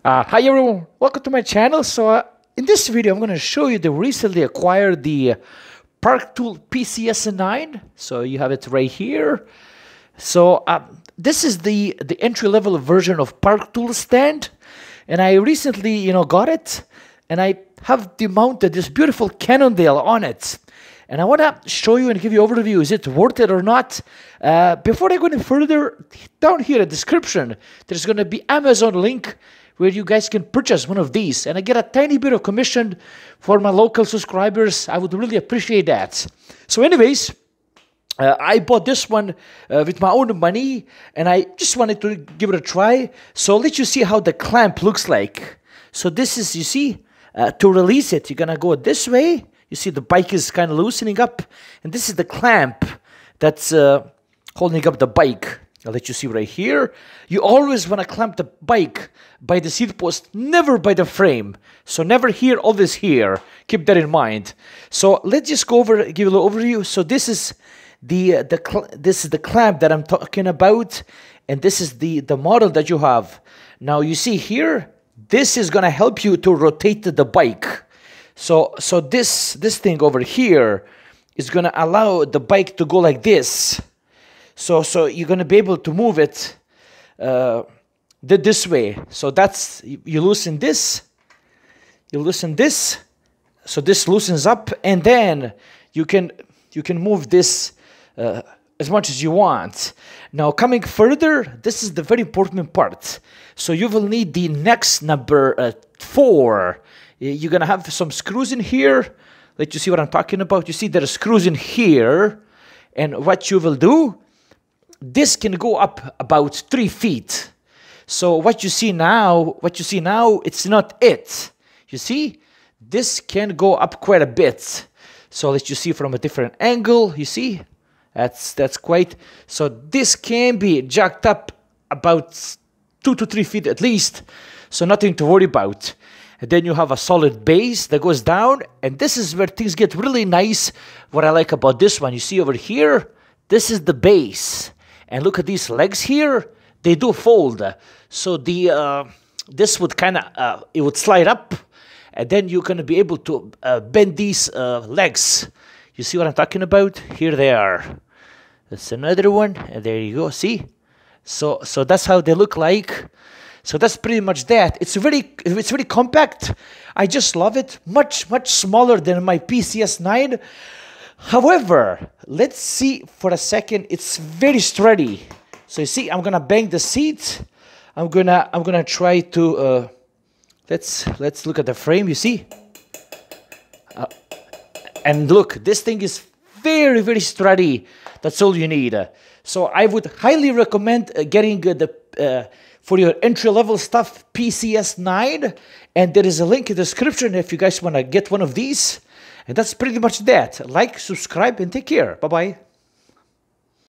Hi everyone, welcome to my channel. In this video I'm going to show you the recently acquired the Parktool PCS-9. So you have it right here. This is the entry-level version of Parktool stand, and I recently got it, and I have mounted this beautiful Cannondale on it. And I want to show you and give you an overview. Is it worth it or not? Before I go any further, down here in the description, there's going to be Amazon link where you guys can purchase one of these. And I get a tiny bit of commission for my local subscribers. I would really appreciate that. So anyways, I bought this one with my own money, and I just wanted to give it a try. So I'll let you see how the clamp looks like. So this is, you see, to release it, you're going to go this way. You see the bike is kind of loosening up, and this is the clamp that's holding up the bike. I'll let you see right here. You always want to clamp the bike by the seat post, never by the frame. So never here, always here. Keep that in mind. So let's just go over, give you a little overview. So this is the clamp that I'm talking about, and this is the model that you have. Now you see here, this is gonna help you to rotate the bike. So this thing over here is gonna allow the bike to go like this. So you're gonna be able to move it this way. So that's, you loosen this, so this loosens up, and then you can move this as much as you want. Now coming further, this is the very important part. So you will need the next number 4. You're gonna have some screws in here. Let you see what I'm talking about. You see there are screws in here, and what you will do, this can go up about 3 feet. So what you see now, it's not it. You see, this can go up quite a bit. So let you see from a different angle. You see, that's quite. So this can be jacked up about 2 to 3 feet at least. So nothing to worry about. And then you have a solid base that goes down, and this is where things get really nice. What I like about this one, you see over here, this is the base. And look at these legs here, they do fold. So this would kind of, it would slide up, and then you're going to be able to bend these legs. You see what I'm talking about? Here they are. That's another one, and there you go, see? So that's how they look like. So that's pretty much that. It's very compact. I just love it. Much smaller than my PCS-9. However, let's see for a second. It's very sturdy. So you see, I'm gonna bang the seat. I'm gonna try to let's look at the frame. You see, and look, this thing is very sturdy. That's all you need. So I would highly recommend getting for your entry-level stuff, PCS-9, and there is a link in the description if you guys want to get one of these. And that's pretty much that. Like, subscribe, and take care. Bye-bye.